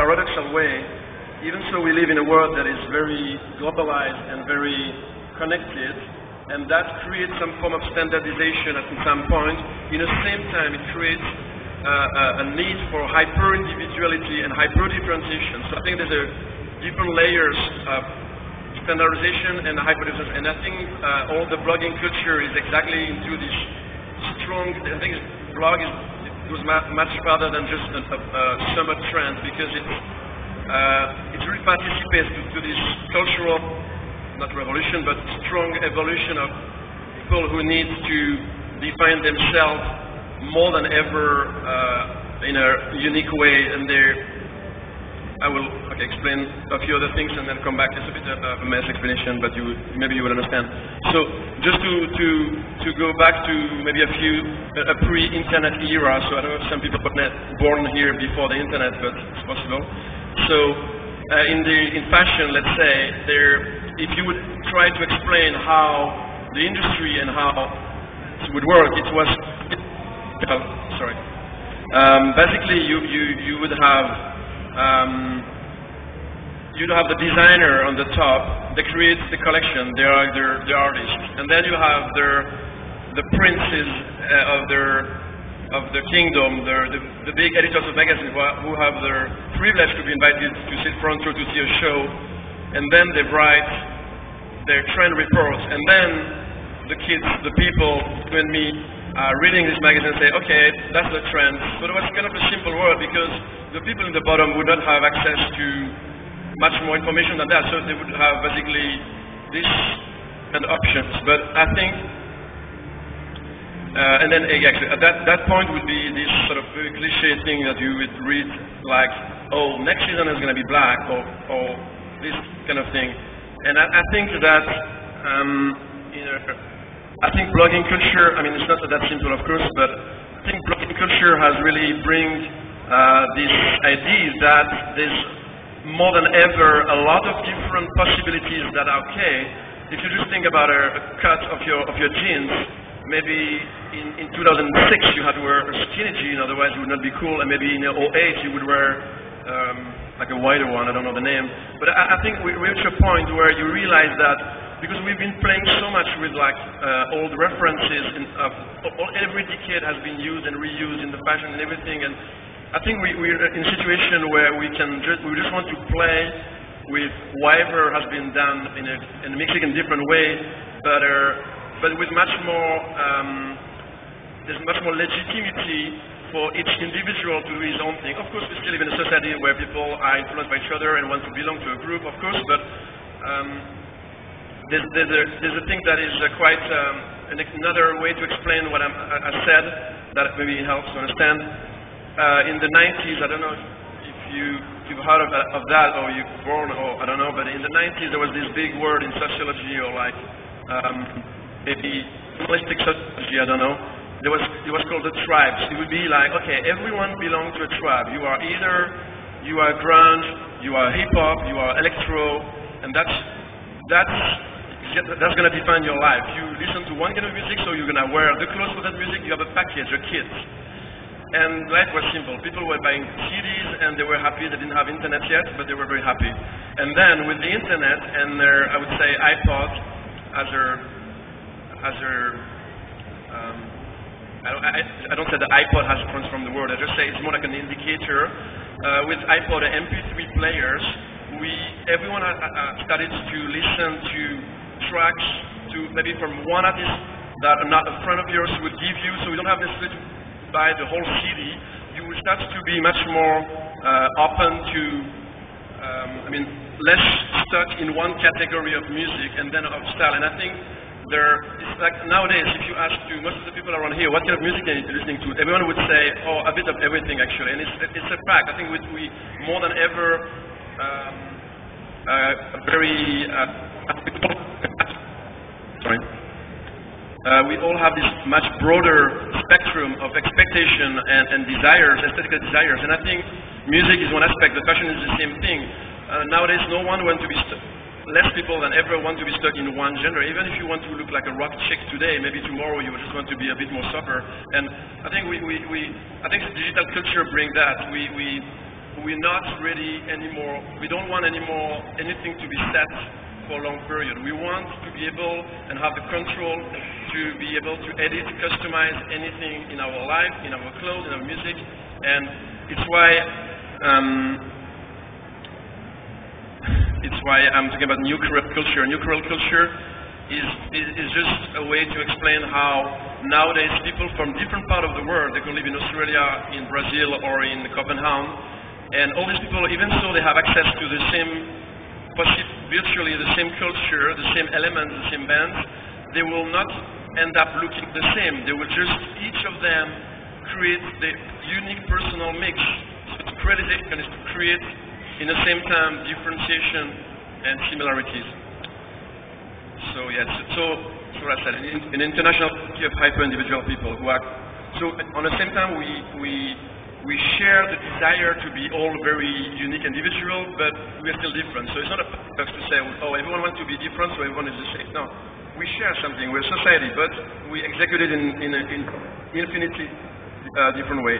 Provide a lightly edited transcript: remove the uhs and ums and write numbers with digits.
paradoxal way, even so we live in a world that is very globalized and very connected, and that creates some form of standardization at some point. In the same time, it creates a need for hyper-individuality and hyper-differentiation. So I think there's different layers of standardization and hyper-differentiation. And I think all the blogging culture is exactly into this strong, I think blog goes much farther than just a summer trend, because it really participates to this cultural, not revolution, but strong evolution of people who need to define themselves more than ever in a unique way. And I will explain a few other things and then come back. It's a bit of a mess explanation, but maybe you will understand. So just to go back to maybe a pre-internet era. So I don't know if some people were born here before the internet, but it's possible. So in fashion, let's say, if you would try to explain how the industry and how it would work, it was basically you would have you'd have the designer on the top that creates the collection. They are the artist, and then you have the princes of the kingdom, the big editors of magazines who have the privilege to be invited to sit front row to see a show, and then they write their trend reports, and then the kids, the people, you and me, reading this magazine and say, okay, that's the trend. So it was kind of a simple world, because the people in the bottom would not have access to much more information than that, so they would have basically this and options. But I think, and then actually at that point would be this sort of very cliche thing that you would read, like, oh, next season is going to be black, or this kind of thing. And I think that, I think blogging culture, I mean, it's not that simple, of course, but I think blogging culture has really bring this idea that there's more than ever a lot of different possibilities that are okay. If you just think about a cut of your jeans, maybe in 2006 you had to wear a skinny jean, otherwise it would not be cool, and maybe in 2008 you would wear like a wider one, I don't know the name. But I think we reach a point where you realize that, because we've been playing so much with like old references, every decade has been used and reused in the fashion and everything, and I think we're in a situation where we just want to play with whatever has been done in a Mexican different way, but with much more, there's much more legitimacy for each individual to do his own thing. Of course, we still live in a society where people are influenced by each other and want to belong to a group, of course, but there's a thing that is quite another way to explain what I said that maybe helps to understand. In the 90s, I don't know if you've heard of that, or you're born, or I don't know, but in the 90s there was this big word in sociology, or like maybe holistic sociology, I don't know. It was called the tribes. It would be like, okay, everyone belongs to a tribe. You are grunge, you are hip hop, you are electro, and that's going to define your life. You listen to one kind of music, so you're going to wear the clothes for that music. You have a package, a kit. And life was simple. People were buying CDs and they were happy. They didn't have internet yet, but they were very happy. And then with the internet and their, I would say, iPod I don't say the iPod has transformed the world. I just say it's more like an indicator. With iPod and MP3 players, everyone started to listen to tracks maybe from one artist that not a friend of yours would give you. So we don't have necessarily to buy the whole CD. You will start to be much more open to, less stuck in one category of music and then of style. And I think it's like nowadays, if you ask most of the people around here what kind of music they need to be listening to, everyone would say, oh, a bit of everything actually. And it's a fact. I think we more than ever we all have this much broader spectrum of expectation and desires, aesthetical desires, and I think music is one aspect, but fashion is the same thing. Nowadays, no one wants to be less people than ever want to be stuck in one genre. Even if you want to look like a rock chick today, maybe tomorrow you just want to be a bit more sober. And I think I think digital culture brings that. we're not ready anymore. We don't want anymore anything to be set for a long period. We want to be able and have the control to be able to edit, customize anything in our life, in our clothes, in our music, and it's why I'm talking about new career culture. New career culture is just a way to explain how nowadays people from different parts of the world, they can live in Australia, in Brazil, or in Copenhagen, and all these people, even though they have access to the same, virtually the same culture, the same elements, the same bands, they will not end up looking the same. They will just, each of them, create the unique personal mix. So to create is to create, in the same time, differentiation and similarities. So yes, so what I said, an international community of hyper-individual people who are, so on the same time we share the desire to be all very unique individual, but we are still different. So it's not a paradox to say, oh, everyone wants to be different, so everyone is the same. No, we share something, we're a society, but we execute it in infinitely different way.